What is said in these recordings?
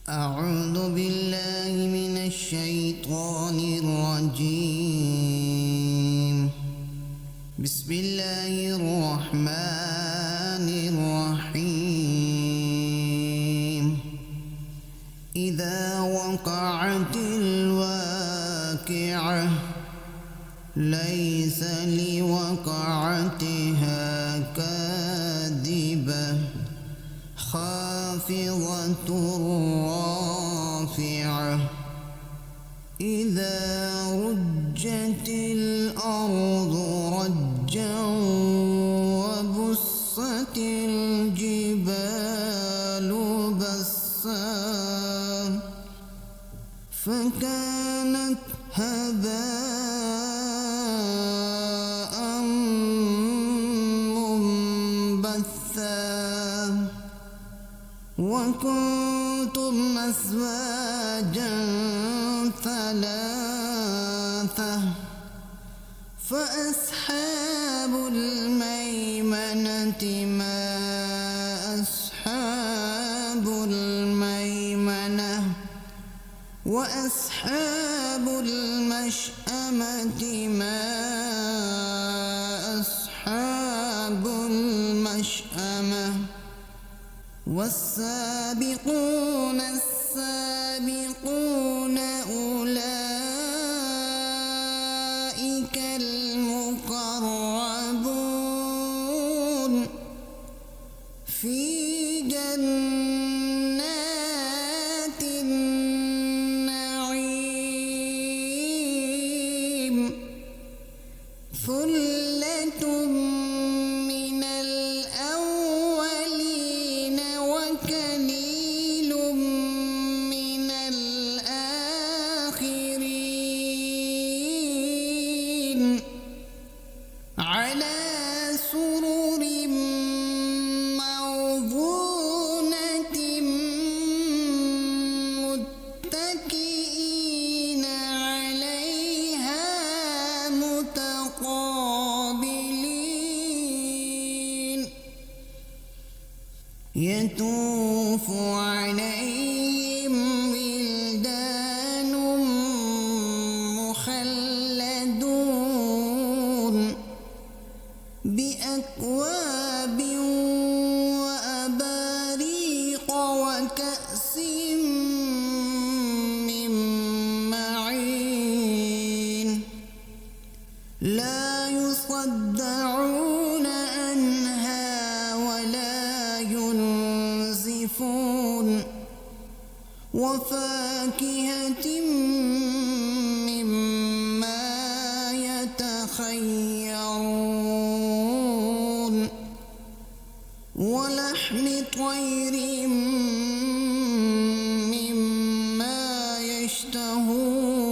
أعوذ بالله من الشيطان الرجيم. بسم الله الرحمن الرحيم. إذا وقعت الواقعة ليس لوقعتها كاذبة خافضة رافعة إذا رجت الأرض رجا وبست الجبال بسا فكانت هباء منبثا وكنتم أزواجا ثلاثة فأصحاب الميمنة ما أصحاب الميمنة وأصحاب المشأمة ما أصحاب المشأمة والسابقون السابقون أولئك المقربون في جنات النعيم ثلة من الأولين وقليل من الآخرين على سرر موضونة متكئين عليها متقابلين يطوف عليهم ولدان مخلدون بأكواب وأباريق وكأس من معين لا يصدعون عنها ولا ينزفون وفاكهة مما يتخيرون ولحم طير مما يشتهون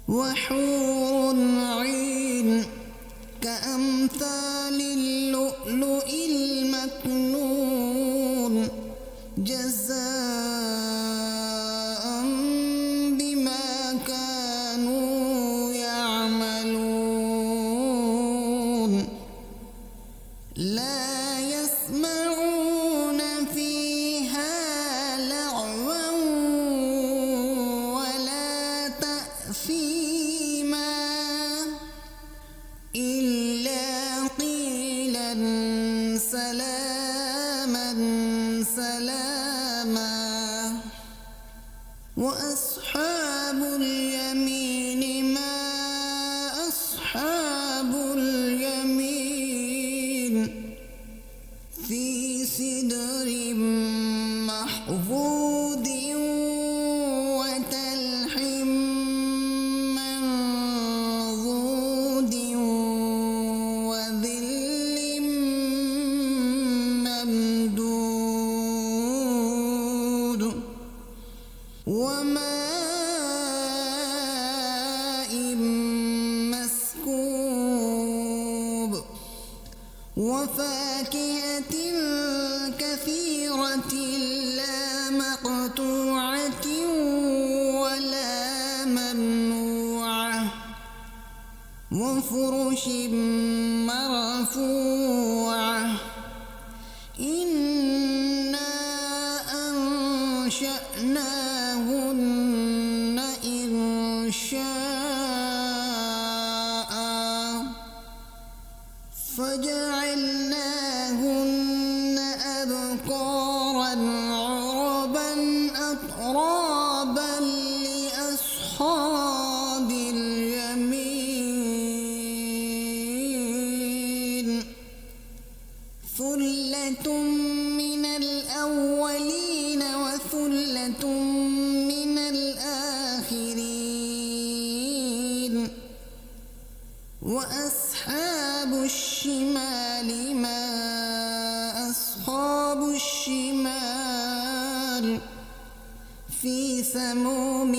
وحور عين كأمثال اللؤلؤ المكنون جزاء بما كانوا يعملون لا يسمعون فيها لغوا ولا تأثيما إلا قيلا سلاما سلاما وأصحاب اليمين ما أصحاب اليمين في سدر محفوظ وتلح منضود وظل ممدود وماء مسكوب وفاكهة كثيرة لا مقطوعة ولا ممنوعة وفرش مرفوعة إنا أنشأناهن إنشاء فجعلناهن أبكارا عربا أترابا لأصحاب اليمين ثلة من الأولين وثلة من الآخرين وأصحاب الشمال ما أصحاب الشمال في سموم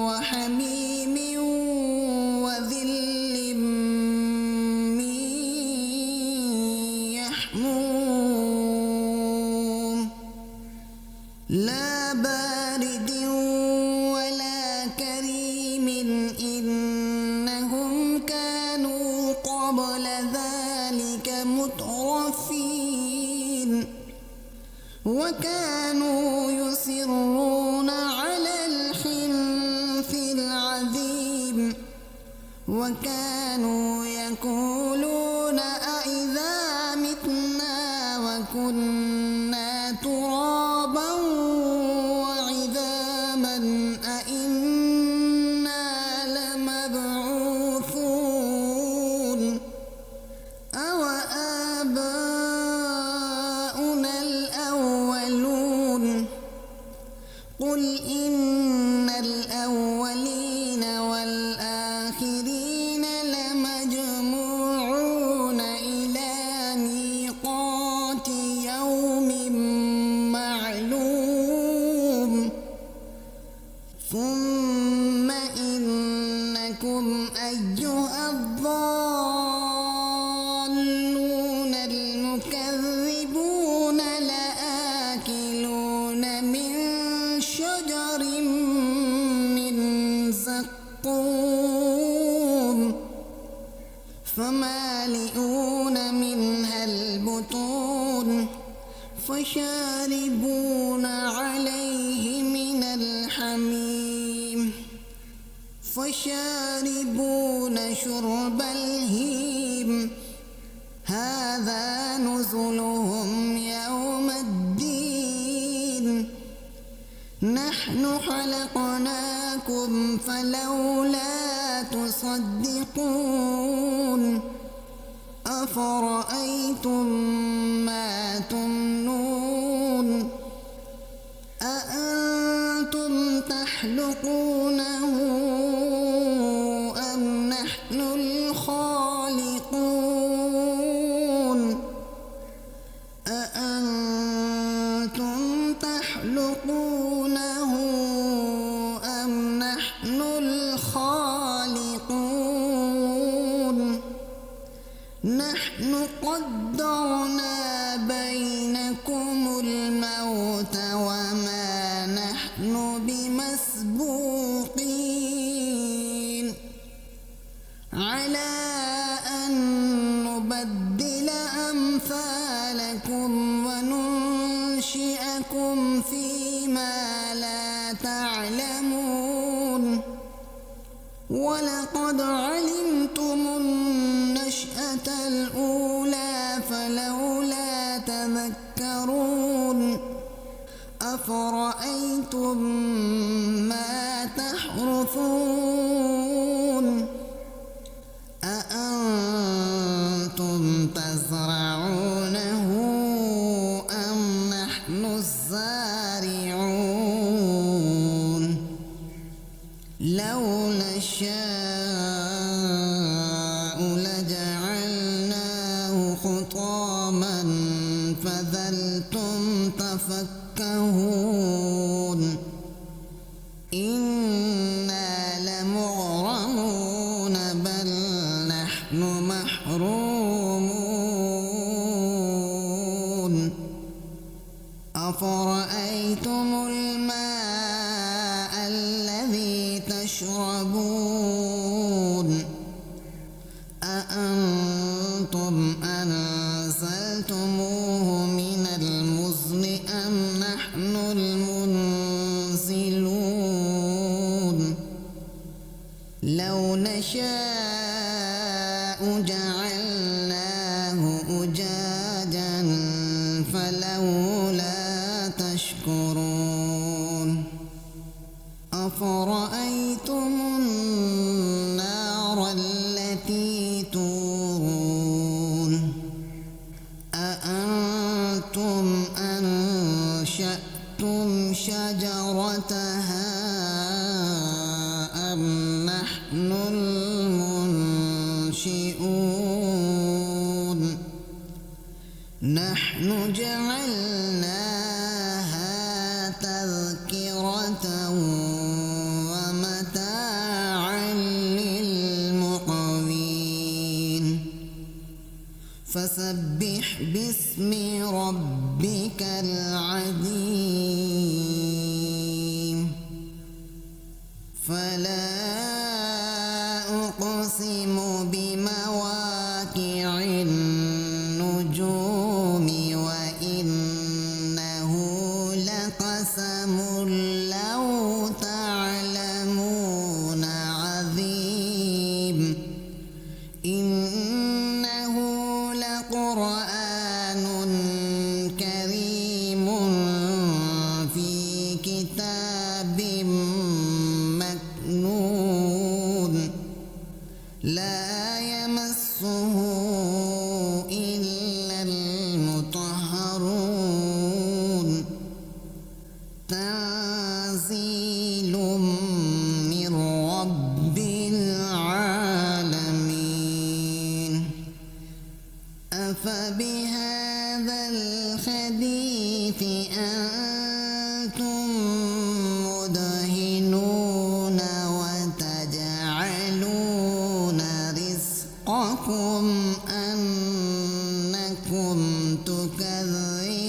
وحميم وظل من يحموم لا بارد ولا كريم إنهم كانوا قبل ذلك مترفين وكانوا يصرون على الحنث العظيم وكانوا يقولون أإذا متنا وكنا ترابا وعظاما أإنا لمبعوثون أو آباؤنا الأولون قل إن الأولين والآخرين لمجموعون إلى ميقات يوم معلوم ثم إنكم أيها الضالون المكذبون لآكلون من شجر من زقوم فمالئون منها البطون فشاربون عليه من الحميم فشاربون شرب الهيم هذا نزلهم يوم الدين نحن خلقناكم فلولا تصدقون أفرأيتم ما تمنون أأنتم تخلقونه أم نحن الخالقون أأنتم تخلقونه أم نحن الخالقون نحن قدرنا بينكم الموت وما نحن بمسبوقين على أن نبدل أمثالكم وننشئكم فيما لا تعلمون ولقد علمتم النشأة الأولى فلولا تذكرون أفرأيتم ما تحرثون أأنتم تزرعونه أم نحن الزارعون لو نشاء لجعلناه حطاما فظلتم تفكهون إنا لمغرمون بل نحن محرومون أفرأيتم الماء الذي تشربون أأنتم أنزلتموه من المزن أم نحن المنزلون نشاء جعلناه أجاجا فلولا تشكرون أفرأيتم النار التي تورون أأنتم أنشأتم شجرتها أم نحن المنشئون نحن جعلناها تذكرة ومتاعا للمقوين فسبح باسم ربك العظيم فلا أقسم بمواقع النجوم وإنه لقسم لو تعلمون عظيم إنه لقرآن كريم في كتاب مكنون لا يمسه إلا المطهرون تنزيل من رب العالمين أفبهذا الحديث أنتم مدهنون وتجعلون رزقكم أنكم تكذبون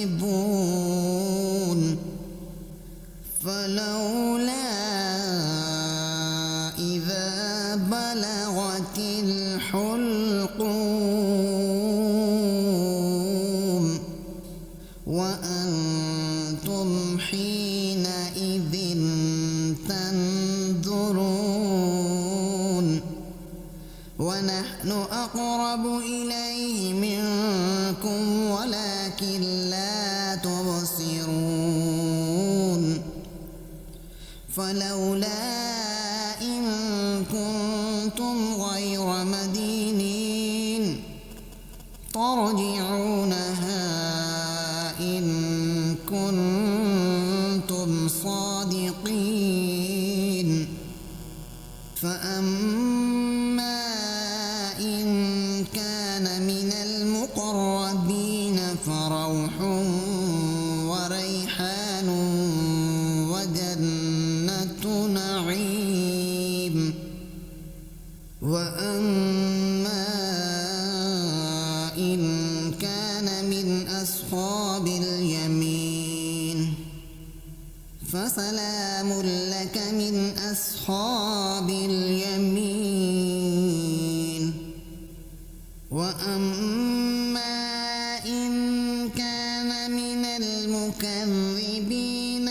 فلولا إذا بلغت الحلقوم وأنتم حينئذ تنظرون ونحن أقرب إليه منكم ولكن لا تبصرون فلولا إن كنتم غير مدينين ترجعونها إن كنتم صادقين فأما إن كان من المقربين فروح وريحان وجنة نعيم وأما إن كان من أصحاب اليمين فسلام لك من أصحاب اليمين وأما إن كان من المكذبين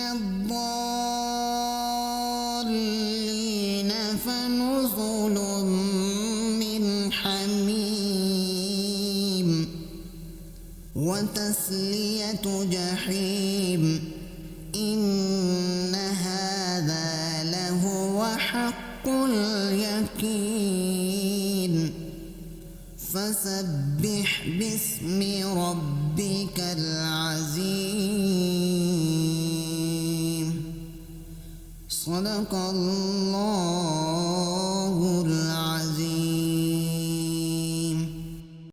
الضالين فنزل من حميم وتسلية جحيم إن هذا لهو حق اليقين فسبح باسم ربك العظيم صدق الله